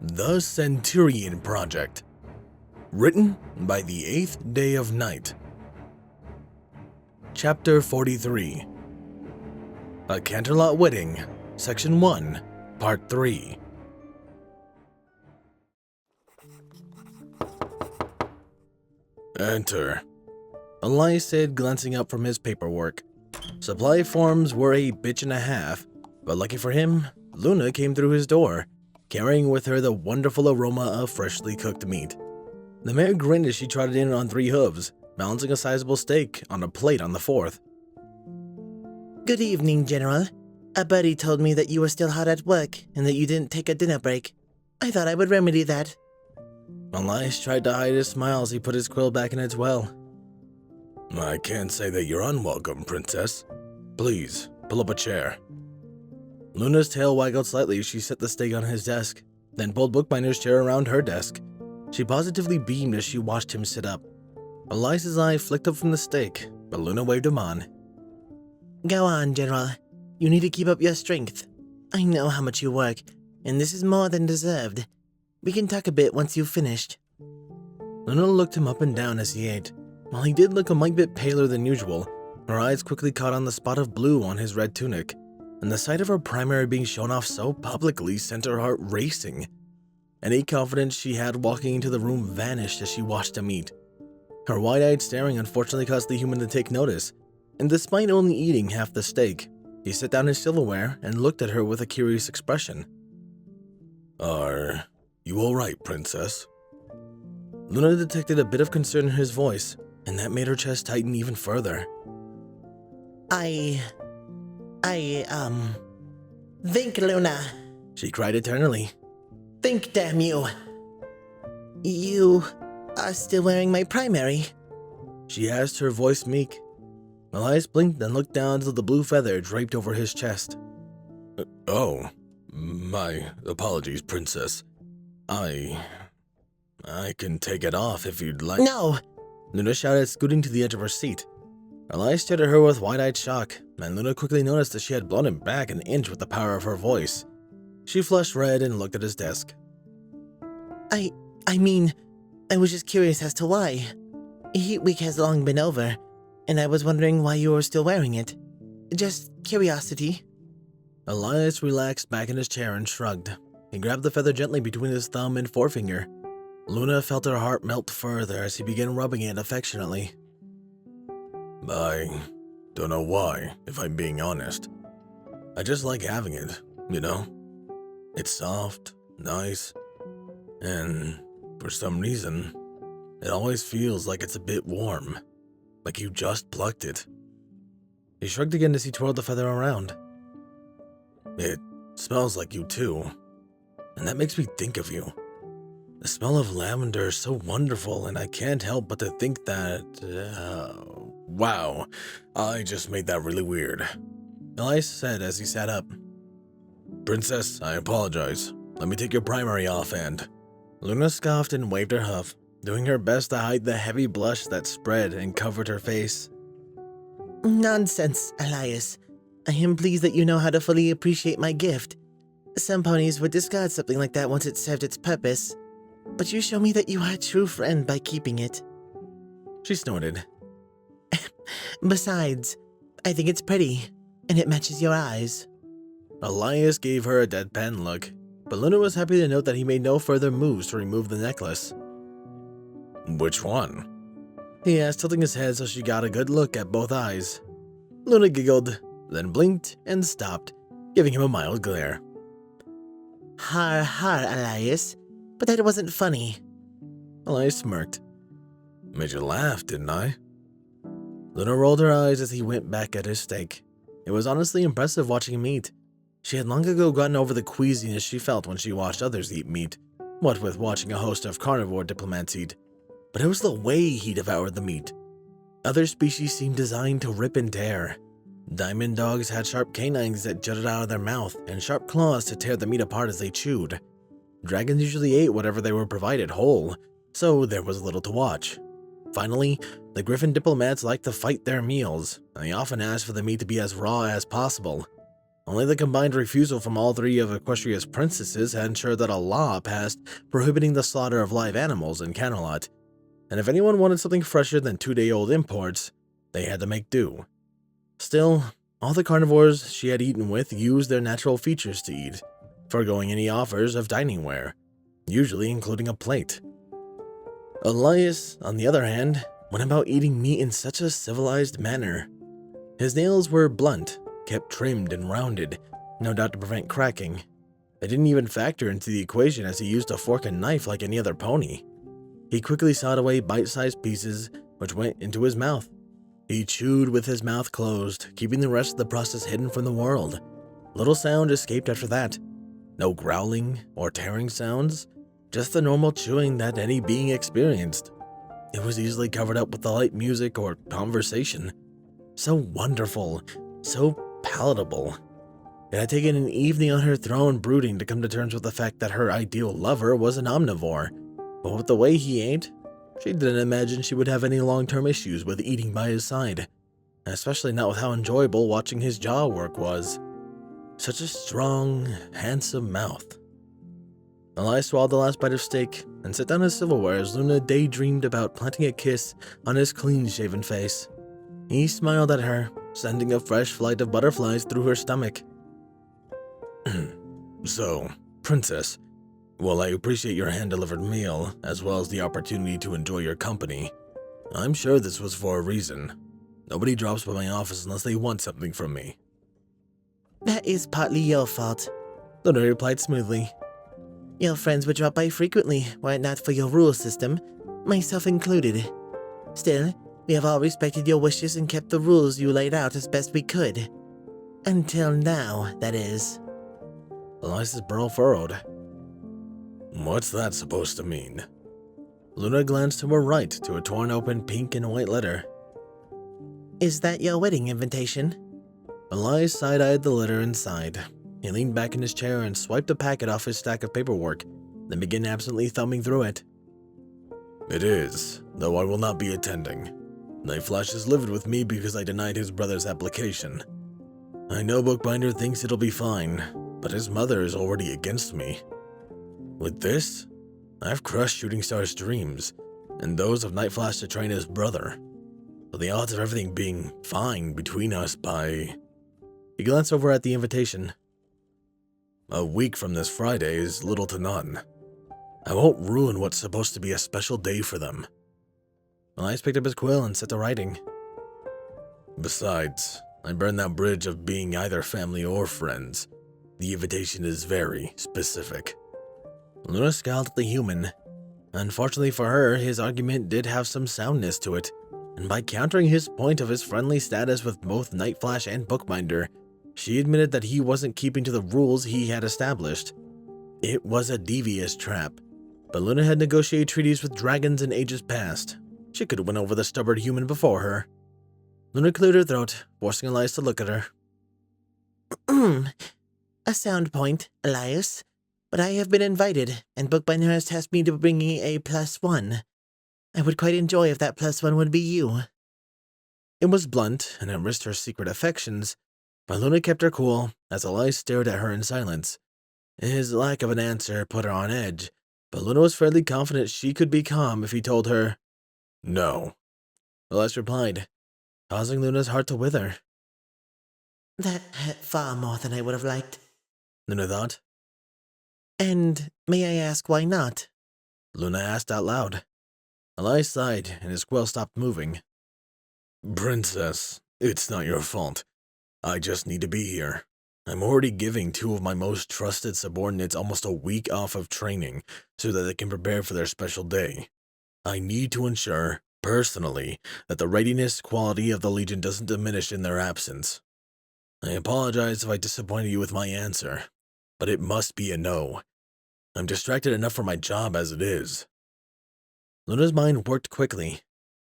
The Centurion Project. Written by the 8th Day of Night. Chapter 43. A Canterlot Wedding, Section 1, Part 3. Enter, Elias said, glancing up from his paperwork. Supply forms were a bitch and a half, but lucky for him, Luna came through his door, carrying with her the wonderful aroma of freshly cooked meat. The mare grinned as she trotted in on 3 hooves, balancing a sizable steak on a plate on the 4th. Good evening, General. A buddy told me that you were still hard at work and that you didn't take a dinner break. I thought I would remedy that. Elias tried to hide his smile as he put his quill back in its well. I can't say that you're unwelcome, Princess. Please, pull up a chair. Luna's tail waggled slightly as she set the steak on his desk, then pulled Bookbinder's chair around her desk. She positively beamed as she watched him sit up. Elias's eye flicked up from the steak, but Luna waved him on. Go on, General. You need to keep up your strength. I know how much you work, and this is more than deserved. We can talk a bit once you've finished. Luna looked him up and down as he ate. While he did look a mite bit paler than usual, her eyes quickly caught on the spot of blue on his red tunic, and the sight of her primary being shown off so publicly sent her heart racing. Any confidence she had walking into the room vanished as she watched him eat. Her wide-eyed staring unfortunately caused the human to take notice, and despite only eating half the steak, he set down his silverware and looked at her with a curious expression. Are you all right, Princess? Luna detected a bit of concern in his voice, and that made her chest tighten even further. Think, Luna. She cried eternally. Think, damn you. You are still wearing my primary? She asked, her voice meek. Elias blinked and looked down to the blue feather draped over his chest. Oh, my apologies, Princess. I can take it off if you'd like. No! Luna shouted, scooting to the edge of her seat. Elias stared at her with wide-eyed shock, and Luna quickly noticed that she had blown him back an inch with the power of her voice. She flushed red and looked at his desk. I was just curious as to why. Heat Week has long been over, and I was wondering why you were still wearing it. Just curiosity. Elias relaxed back in his chair and shrugged. He grabbed the feather gently between his thumb and forefinger. Luna felt her heart melt further as he began rubbing it affectionately. I don't know why, if I'm being honest. I just like having it, you know? It's soft, nice, and for some reason, it always feels like it's a bit warm, like you just plucked it. He shrugged again as he twirled the feather around. It smells like you too, and that makes me think of you. The smell of lavender is so wonderful, and I can't help but to think that, wow, I just made that really weird. Elias said as he sat up. Princess, I apologize. Let me take your primary off and... Luna scoffed and waved her hoof, doing her best to hide the heavy blush that spread and covered her face. Nonsense, Elias. I am pleased that you know how to fully appreciate my gift. Some ponies would discard something like that once it served its purpose. But you show me that you are a true friend by keeping it. She snorted. Besides, I think it's pretty, and it matches your eyes. Elias gave her a deadpan look, but Luna was happy to note that he made no further moves to remove the necklace. Which one? He asked, tilting his head so she got a good look at both eyes. Luna giggled, then blinked and stopped, giving him a mild glare. Har har, Elias. But that wasn't funny. Elias smirked. Made you laugh, didn't I? Luna rolled her eyes as he went back at his steak. It was honestly impressive watching him eat. She had long ago gotten over the queasiness she felt when she watched others eat meat, what with watching a host of carnivore diplomats eat. But it was the way he devoured the meat. Other species seemed designed to rip and tear. Diamond dogs had sharp canines that jutted out of their mouth and sharp claws to tear the meat apart as they chewed. Dragons usually ate whatever they were provided whole, so there was little to watch. Finally, the griffin diplomats liked to fight their meals, and they often asked for the meat to be as raw as possible. Only the combined refusal from all three of Equestria's princesses had ensured that a law passed prohibiting the slaughter of live animals in Canterlot, and if anyone wanted something fresher than 2-day-old imports, they had to make do. Still, all the carnivores she had eaten with used their natural features to eat, foregoing any offers of dining ware, usually including a plate. Elias, on the other hand, went about eating meat in such a civilized manner. His nails were blunt, kept trimmed and rounded, no doubt to prevent cracking. They didn't even factor into the equation as he used a fork and knife like any other pony. He quickly sawed away bite-sized pieces, which went into his mouth. He chewed with his mouth closed, keeping the rest of the process hidden from the world. Little sound escaped after that. No growling or tearing sounds, just the normal chewing that any being experienced. It was easily covered up with the light music or conversation. So wonderful, so palatable. It had taken an evening on her throne brooding to come to terms with the fact that her ideal lover was an omnivore, but with the way he ate, she didn't imagine she would have any long-term issues with eating by his side, especially not with how enjoyable watching his jaw work was. Such a strong, handsome mouth. Elias swallowed the last bite of steak and set down his silverware as Luna daydreamed about planting a kiss on his clean-shaven face. He smiled at her, sending a fresh flight of butterflies through her stomach. So, Princess, while I appreciate your hand-delivered meal, as well as the opportunity to enjoy your company, I'm sure this was for a reason. Nobody drops by my office unless they want something from me. That is partly your fault. Luna replied smoothly. Your friends would drop by frequently were it not for your rule system, myself included. Still, we have all respected your wishes and kept the rules you laid out as best we could. Until now, that is. Elias's brow furrowed. What's that supposed to mean? Luna glanced to her right to a torn open pink and white letter. Is that your wedding invitation? Elias side-eyed the letter inside. He leaned back in his chair and swiped a packet off his stack of paperwork, then began absently thumbing through it. It is, though I will not be attending. Nightflash is livid with me because I denied his brother's application. I know Bookbinder thinks it'll be fine, but his mother is already against me. With this, I've crushed Shooting Star's dreams, and those of Nightflash to train his brother. So the odds of everything being fine between us by... He glanced over at the invitation. A week from this Friday is little to none. I won't ruin what's supposed to be a special day for them. Elias picked up his quill and set to writing. Besides, I burned that bridge of being either family or friends. The invitation is very specific. Luna scowled at the human. Unfortunately for her, his argument did have some soundness to it, and by countering his point of his friendly status with both Nightflash and Bookbinder, she admitted that he wasn't keeping to the rules he had established. It was a devious trap, but Luna had negotiated treaties with dragons in ages past. She could win over the stubborn human before her. Luna cleared her throat, forcing Elias to look at her. A sound point, Elias. But I have been invited, and Bookbinder has tasked me to bring a +1. I would quite enjoy if that +1 would be you. It was blunt, and it risked her secret affections, but Luna kept her cool as Elias stared at her in silence. His lack of an answer put her on edge, but Luna was fairly confident she could be calm if he told her, no. Elias replied, causing Luna's heart to wither. That hurt far more than I would have liked. Luna thought. And may I ask why not? Luna asked out loud. Elias sighed, and his quill stopped moving. Princess, it's not your fault. I just need to be here. I'm already giving 2 of my most trusted subordinates almost a week off of training so that they can prepare for their special day. I need to ensure, personally, that the readiness quality of the Legion doesn't diminish in their absence. I apologize if I disappointed you with my answer, but it must be a no. I'm distracted enough for my job as it is. Luna's mind worked quickly.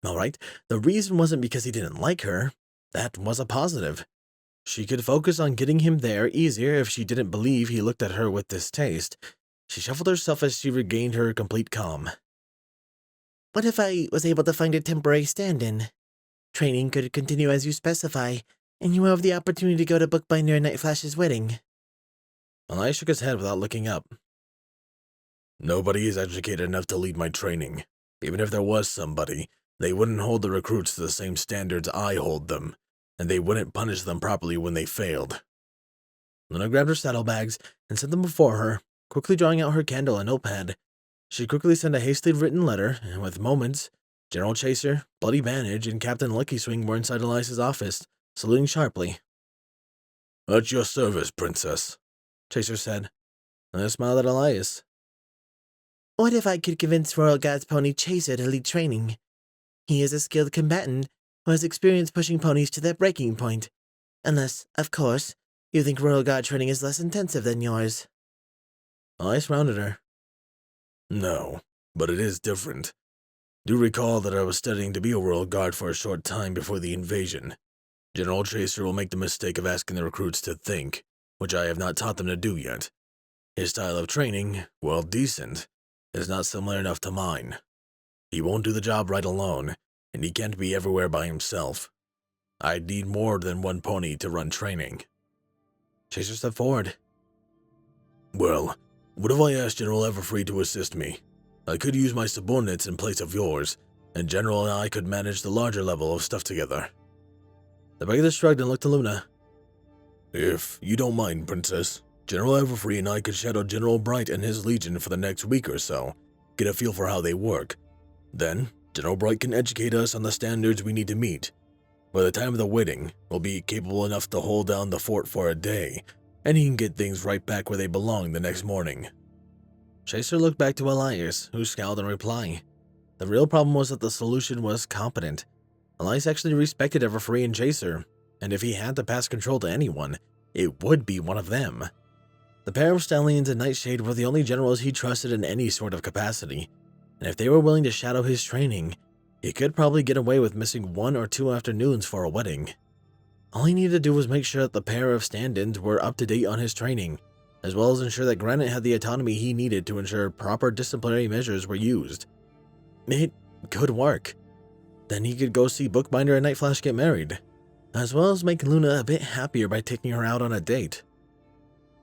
All right, the reason wasn't because he didn't like her. That was a positive. She could focus on getting him there easier if she didn't believe he looked at her with distaste. She shuffled herself as she regained her complete calm. What if I was able to find a temporary stand-in? Training could continue as you specify, And you have the opportunity to go to Bookbinder and Night Flash's wedding. Elias shook his head without looking up. Nobody is educated enough to lead my training. Even if there was somebody, they wouldn't hold the recruits to the same standards I hold them, and they wouldn't punish them properly when they failed. Luna grabbed her saddlebags and set them before her, quickly drawing out her candle and notepad. She quickly sent a hastily written letter, and with moments, General Chaser, Bloody Bandage, and Captain Lucky Swing were inside Elias's office, saluting sharply. At your service, Princess, Chaser said, and I smiled at Elias. What if I could convince Royal Guard's pony Chaser to lead training? He is a skilled combatant who has experience pushing ponies to their breaking point. Unless, of course, you think Royal Guard training is less intensive than yours. Elias rounded her. No, but it is different. Do recall that I was studying to be a Royal Guard for a short time before the invasion. General Chaser will make the mistake of asking the recruits to think, which I have not taught them to do yet. His style of training, while decent, is not similar enough to mine. He won't do the job right alone, and he can't be everywhere by himself. I'd need more than one pony to run training. Chaser stepped forward. Well, what if I asked General Everfree to assist me? I could use my subordinates in place of yours, and General and I could manage the larger level of stuff together. The beggar shrugged and looked to Luna. If you don't mind, Princess, General Everfree and I could shadow General Bright and his legion for the next week or so, get a feel for how they work. Then, General Bright can educate us on the standards we need to meet. By the time of the wedding, we'll be capable enough to hold down the fort for a day, and he can get things right back where they belong the next morning. Chaser looked back to Elias, who scowled in reply. The real problem was that the solution was competent. Elias actually respected Everfree and Chaser, and if he had to pass control to anyone, it would be one of them. The pair of Stallions and Nightshade were the only generals he trusted in any sort of capacity, and if they were willing to shadow his training, he could probably get away with missing 1 or 2 afternoons for a wedding. All he needed to do was make sure that the pair of stand-ins were up to date on his training, as well as ensure that Granite had the autonomy he needed to ensure proper disciplinary measures were used. It could work. Then he could go see Bookbinder and Night Flash get married, as well as make Luna a bit happier by taking her out on a date.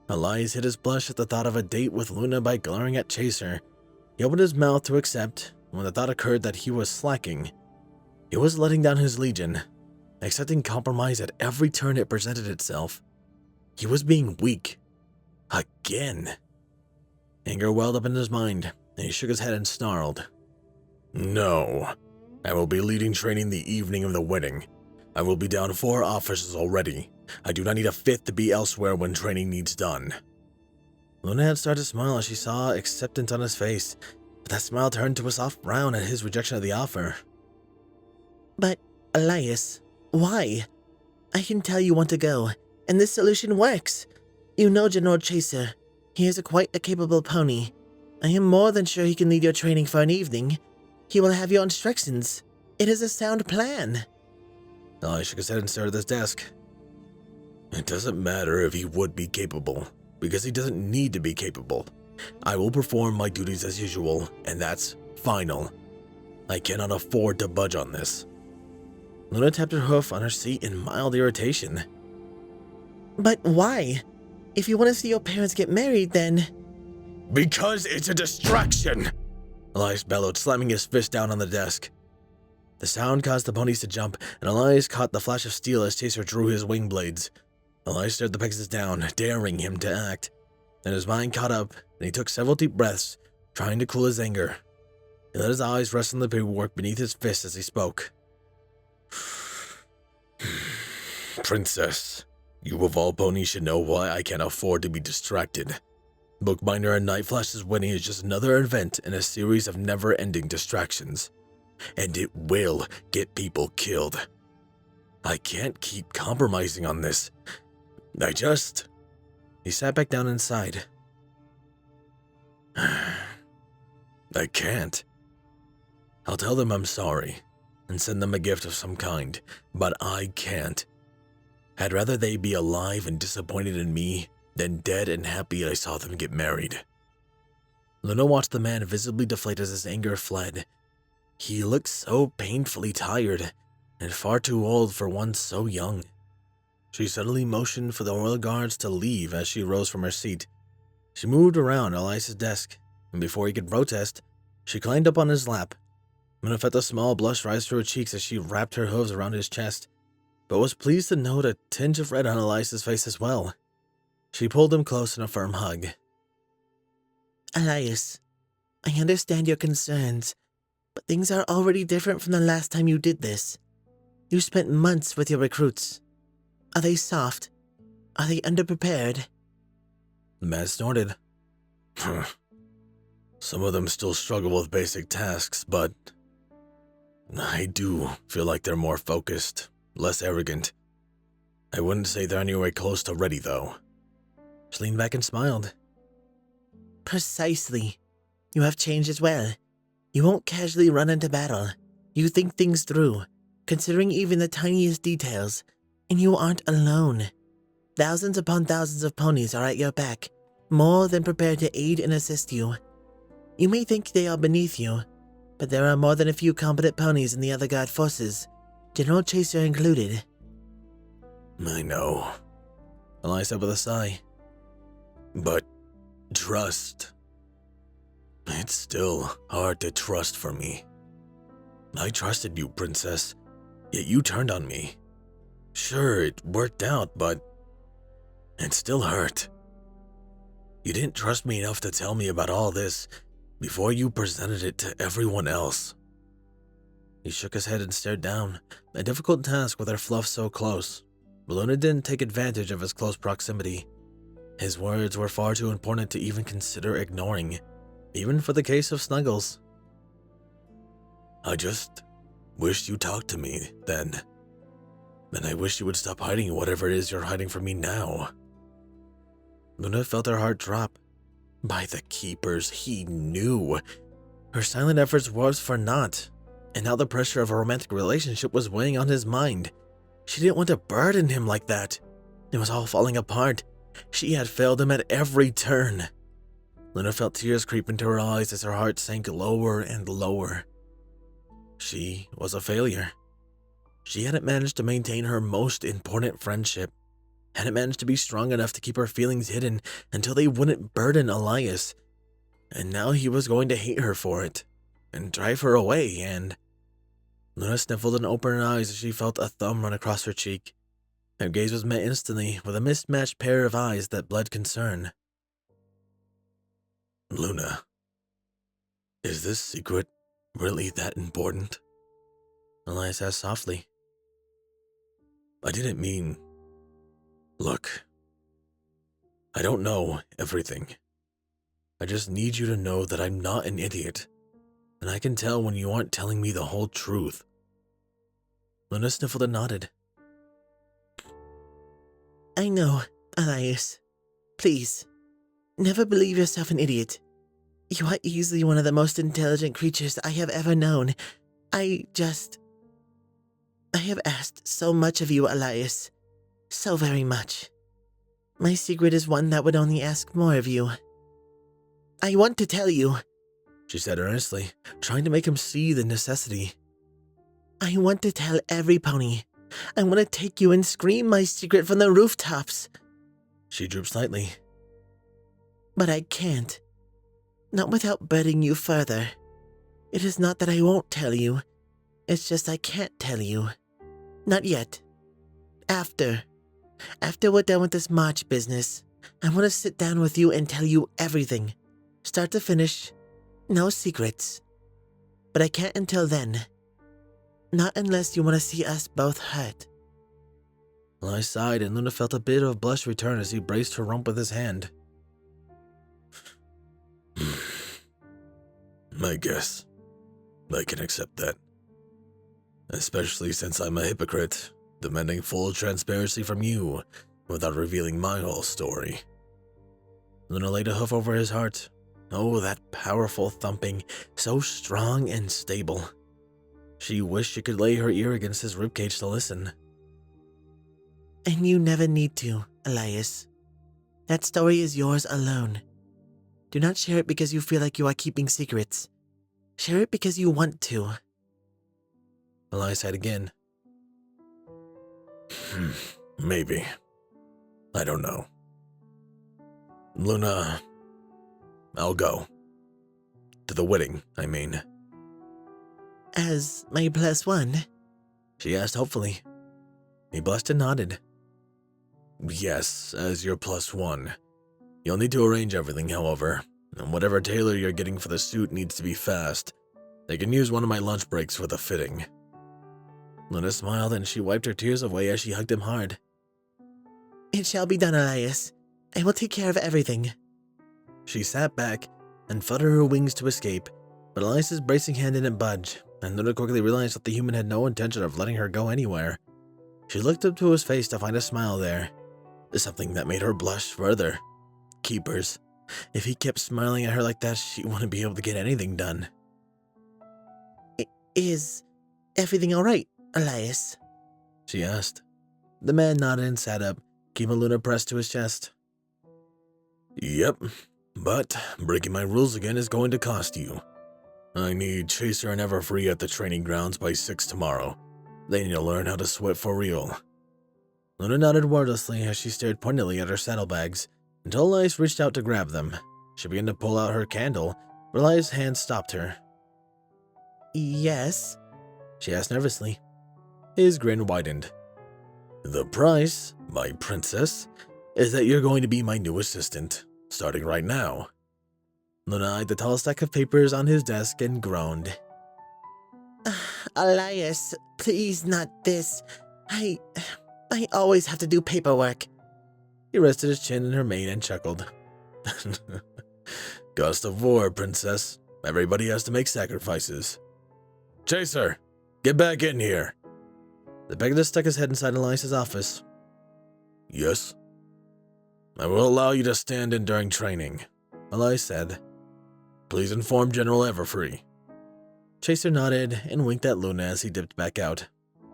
Elias hid his blush at the thought of a date with Luna by glaring at Chaser. He opened his mouth to accept when the thought occurred that he was slacking. He was letting down his legion, accepting compromise at every turn it presented itself. He was being weak. Again. Anger welled up in his mind, and he shook his head and snarled. No. I will be leading training the evening of the wedding. I will be down 4 officers already. I do not need a 5th to be elsewhere when training needs done. Luna had started to smile as she saw acceptance on his face, but that smile turned to a soft frown at his rejection of the offer. But, Elias, why? I can tell you want to go, and this solution works. You know General Chaser. He is quite a capable pony. I am more than sure he can lead your training for an evening. He will have your instructions. It is a sound plan. I shook his head and stared at his desk. It doesn't matter if he would be capable, because he doesn't need to be capable. I will perform my duties as usual, and that's final. I cannot afford to budge on this. Luna tapped her hoof on her seat in mild irritation. But why? If you want to see your parents get married, then... Because it's a distraction! Elias bellowed, slamming his fist down on the desk. The sound caused the ponies to jump, and Elias caught the flash of steel as Chaser drew his wing blades. Elias stared the Pegasus down, daring him to act. Then his mind caught up, and he took several deep breaths, trying to cool his anger. He let his eyes rest on the paperwork beneath his fist as he spoke. Princess, you of all ponies should know why I can't afford to be distracted. Bookbinder and Night Flash's wedding is just another event in a series of never-ending distractions. And it will get people killed. I can't keep compromising on this. He sat back down inside. I can't. I'll tell them I'm sorry, and send them a gift of some kind, but I can't. I'd rather they be alive and disappointed in me than dead and happy I saw them get married. Luna watched the man visibly deflate as his anger fled. He looked so painfully tired, and far too old for one so young. She suddenly motioned for the royal guards to leave as she rose from her seat. She moved around Elias's desk, and before he could protest, she climbed up on his lap. Luna felt a small blush rise to her cheeks as she wrapped her hooves around his chest, but was pleased to note a tinge of red on Elias's face as well. She pulled him close in a firm hug. Elias, I understand your concerns, but things are already different from the last time you did this. You spent months with your recruits. Are they soft? Are they underprepared? The man snorted. Some of them still struggle with basic tasks, but I do feel like they're more focused, less arrogant. I wouldn't say they're anywhere close to ready, though. She leaned back and smiled. Precisely. You have changed as well. You won't casually run into battle. You think things through, considering even the tiniest details, and you aren't alone. Thousands upon thousands of ponies are at your back, more than prepared to aid and assist you. You may think they are beneath you, but there are more than a few competent ponies in the other guard forces, General Chaser included. I know, Elias said with a sigh. But trust. It's still hard to trust for me. I trusted you, Princess, yet you turned on me. Sure, it worked out, but it still hurt. You didn't trust me enough to tell me about all this before you presented it to everyone else. He shook his head and stared down, a difficult task with her fluff so close. Luna didn't take advantage of his close proximity. His words were far too important to even consider ignoring, even for the case of Snuggles. I just wished you talked to me then. Then I wish you would stop hiding whatever it is you're hiding from me now. Luna felt her heart drop. By the keepers, he knew. Her silent efforts was for naught, and now the pressure of a romantic relationship was weighing on his mind. She didn't want to burden him like that. It was all falling apart. She had failed him at every turn. Luna felt tears creep into her eyes as her heart sank lower and lower. She was a failure. She hadn't managed to maintain her most important friendship, hadn't managed to be strong enough to keep her feelings hidden until they wouldn't burden Elias, and now he was going to hate her for it, and drive her away, and... Luna sniffled and opened her eyes as she felt a thumb run across her cheek. Her gaze was met instantly with a mismatched pair of eyes that bled concern. Luna, is this secret really that important? Elias asked softly. I didn't mean... Look, I don't know everything. I just need you to know that I'm not an idiot, and I can tell when you aren't telling me the whole truth. Luna sniffled and nodded. I know, Elias. Please, never believe yourself an idiot. You are easily one of the most intelligent creatures I have ever known. I have asked so much of you, Elias. So very much. My secret is one that would only ask more of you. I want to tell you, she said earnestly, trying to make him see the necessity. I want to tell every pony. I want to take you and scream my secret from the rooftops. She drooped slightly. But I can't. Not without burdening you further. It is not that I won't tell you. It's just I can't tell you. Not yet. After we're done with this March business, I want to sit down with you and tell you everything. Start to finish. No secrets. But I can't until then. Not unless you want to see us both hurt. I sighed, and Luna felt a bit of blush return as he braced her rump with his hand. I guess I can accept that. Especially since I'm a hypocrite, demanding full transparency from you without revealing my whole story. Luna laid a hoof over his heart. Oh, that powerful thumping, so strong and stable. She wished she could lay her ear against his ribcage to listen. And you never need to, Elias. That story is yours alone. Do not share it because you feel like you are keeping secrets. Share it because you want to. Elias said again. Maybe. I don't know. Luna, I'll go. To the wedding, I mean. As my +1? She asked hopefully. He blushed and nodded. Yes, as your +1. You'll need to arrange everything, however, and whatever tailor you're getting for the suit needs to be fast. They can use one of my lunch breaks for the fitting. Luna smiled and she wiped her tears away as she hugged him hard. It shall be done, Elias. I will take care of everything. She sat back and fluttered her wings to escape, but Elias's bracing hand didn't budge, and Luna quickly realized that the human had no intention of letting her go anywhere. She looked up to his face to find a smile there, something that made her blush further. Keepers. If he kept smiling at her like that, she wouldn't be able to get anything done. Is everything all right, Elias? She asked. The man nodded and sat up, keeping Luna pressed to his chest. Yep, but breaking my rules again is going to cost you. I need Chaser and Everfree at the training grounds by 6 tomorrow. They need to learn how to sweat for real. Luna nodded wordlessly as she stared pointedly at her saddlebags, until Elias reached out to grab them. She began to pull out her candle, but Elias' hand stopped her. Yes? She asked nervously. His grin widened. The price, my princess, is that you're going to be my new assistant, starting right now. Luna eyed the tall stack of papers on his desk and groaned. Elias, please not this. I always have to do paperwork. He rested his chin in her mane and chuckled. Cost of war, princess. Everybody has to make sacrifices. Chaser, get back in here. The beggar stuck his head inside Elias's office. Yes? I will allow you to stand in during training, Elias said. Please inform General Everfree. Chaser nodded and winked at Luna as he dipped back out.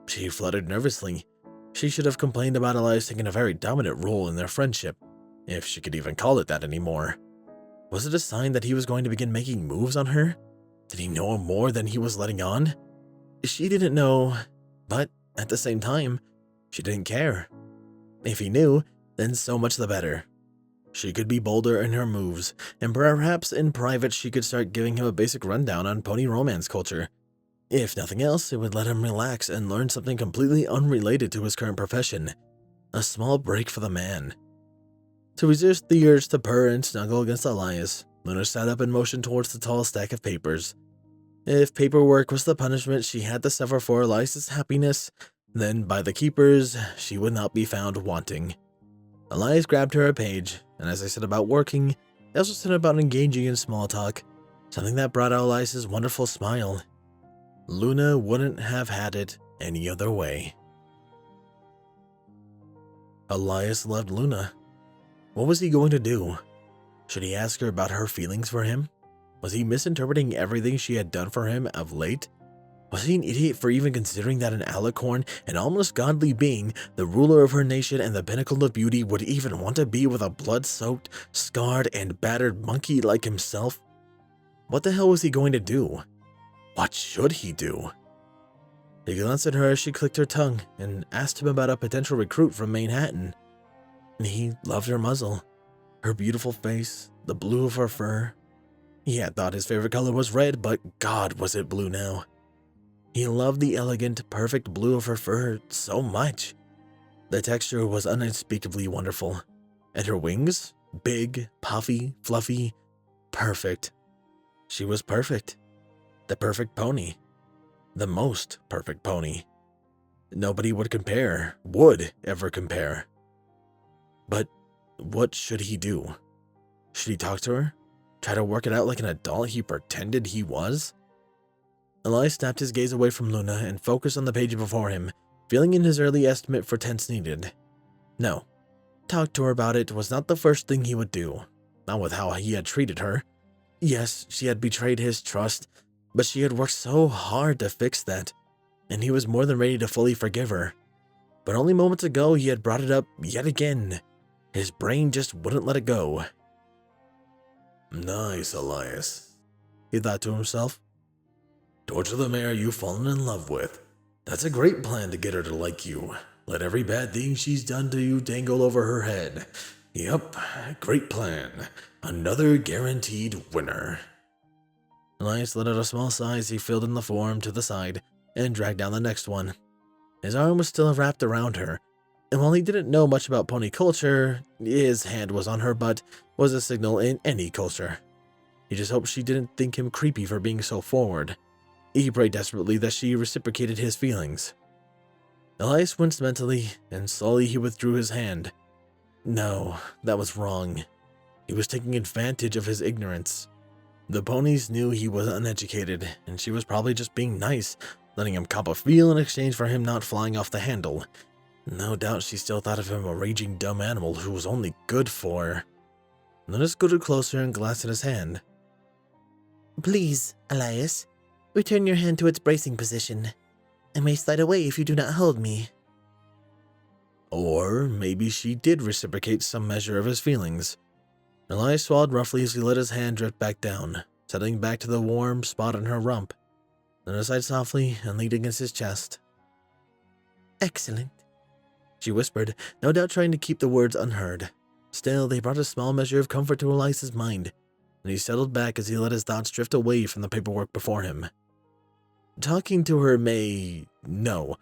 She fluttered nervously. She should have complained about Elias taking a very dominant role in their friendship, if she could even call it that anymore. Was it a sign that he was going to begin making moves on her? Did he know more than he was letting on? She didn't know, but at the same time, she didn't care. If he knew, then so much the better. She could be bolder in her moves, and perhaps in private she could start giving him a basic rundown on pony romance culture. If nothing else, it would let him relax and learn something completely unrelated to his current profession. A small break for the man. To resist the urge to purr and snuggle against Elias, Luna sat up and motioned towards the tall stack of papers. If paperwork was the punishment she had to suffer for Elias's happiness, then by the keepers, she would not be found wanting. Elias grabbed her a page, and as they set about working, they also set about engaging in small talk, something that brought out Elias's wonderful smile. Luna wouldn't have had it any other way. Elias loved Luna. What was he going to do? Should he ask her about her feelings for him? Was he misinterpreting everything she had done for him of late? Was he an idiot for even considering that an alicorn, an almost godly being, the ruler of her nation and the pinnacle of beauty, would even want to be with a blood-soaked, scarred, and battered monkey like himself? What the hell was he going to do? What should he do? He glanced at her as she clicked her tongue and asked him about a potential recruit from Manhattan. He loved her muzzle, her beautiful face, the blue of her fur. He had thought his favorite color was red, but God, was it blue now. He loved the elegant, perfect blue of her fur so much. The texture was unspeakably wonderful, and her wings, big, puffy, fluffy, perfect. She was perfect. The perfect pony. The most perfect pony. Nobody would ever compare. But what should he do? Should he talk to her? Try to work it out like an adult he pretended he was? Elias snapped his gaze away from Luna and focused on the page before him, filling in his early estimate for tense needed. No, talk to her about it was not the first thing he would do, not with how he had treated her. Yes, she had betrayed his trust, but she had worked so hard to fix that, and he was more than ready to fully forgive her. But only moments ago he had brought it up yet again. His brain just wouldn't let it go. Nice, Elias, he thought to himself. Torture the mare you've fallen in love with. That's a great plan to get her to like you. Let every bad thing she's done to you dangle over her head. Yup, great plan. Another guaranteed winner. Elias let out a small sigh as he filled in the form to the side and dragged down the next one. His arm was still wrapped around her, and while he didn't know much about pony culture, his hand was on her butt was a signal in any culture. He just hoped she didn't think him creepy for being so forward. He prayed desperately that she reciprocated his feelings. Elias winced mentally, and slowly he withdrew his hand. No, that was wrong. He was taking advantage of his ignorance. The ponies knew he was uneducated, and she was probably just being nice, letting him cop a feel in exchange for him not flying off the handle. No doubt she still thought of him a raging dumb animal who was only good for. Luna scooted closer and glanced at his hand. Please, Elias, return your hand to its bracing position. I may slide away if you do not hold me. Or maybe she did reciprocate some measure of his feelings. Elias swallowed roughly as he let his hand drift back down, settling back to the warm spot on her rump. Then sighed softly and leaned against his chest. Excellent, she whispered, no doubt trying to keep the words unheard. Still, they brought a small measure of comfort to Elias's mind, and he settled back as he let his thoughts drift away from the paperwork before him. Talking to her no,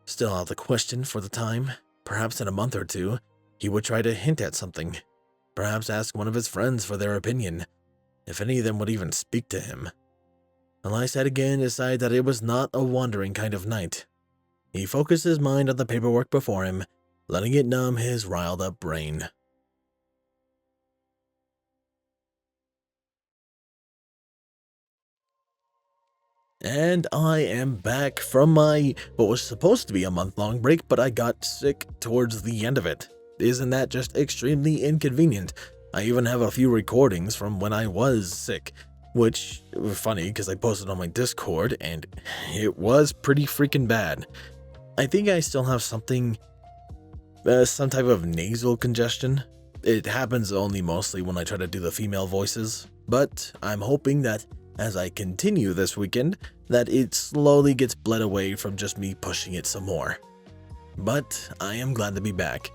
still out of the question for the time. Perhaps in a month or two, he would try to hint at something. Perhaps ask one of his friends for their opinion, if any of them would even speak to him. Elias had again decided that it was not a wandering kind of night. He focused his mind on the paperwork before him, letting it numb his riled-up brain. And I am back from my, what was supposed to be a month-long break, but I got sick towards the end of it. Isn't that just extremely inconvenient? I even have a few recordings from when I was sick, which was funny because I posted on my Discord, and it was pretty freaking bad. I think I still have something, some type of nasal congestion. It happens only mostly when I try to do the female voices, but I'm hoping that as I continue this weekend, that it slowly gets bled away from just me pushing it some more. But I am glad to be back.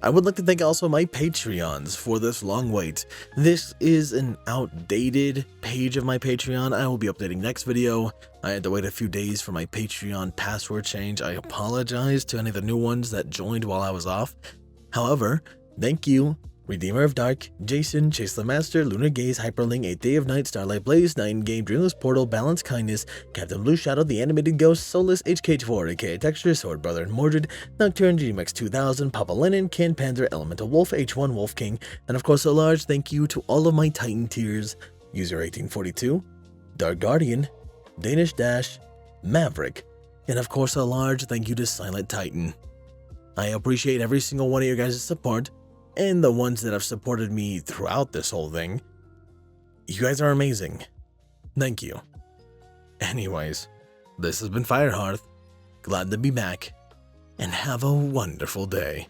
I would like to thank also my Patreons for this long wait. This is an outdated page of my Patreon. I will be updating next video. I had to wait a few days for my Patreon password change. I apologize to any of the new ones that joined while I was off. However, thank you, Redeemer of Dark, Jason, Chase the Master, Lunar Gaze, Hyperling, 8th Day of Night, Starlight Blaze, Nine Game, Dreamless Portal, Balance Kindness, Captain Blue Shadow, The Animated Ghost, Soulless, HK4, aka Texture, Sword Brother and Mordred, Nocturne, GMX 2000, Papa Lennon, Can Panzer, Elemental Wolf, H1 Wolf King, and of course a large thank you to all of my Titan tiers, User 1842, Dark Guardian, Danish Dash, Maverick, and of course a large thank you to Silent Titan. I appreciate every single one of your guys' support, and the ones that have supported me throughout this whole thing. You guys are amazing. Thank you. Anyways, this has been Firehearth. Glad to be back, and have a wonderful day.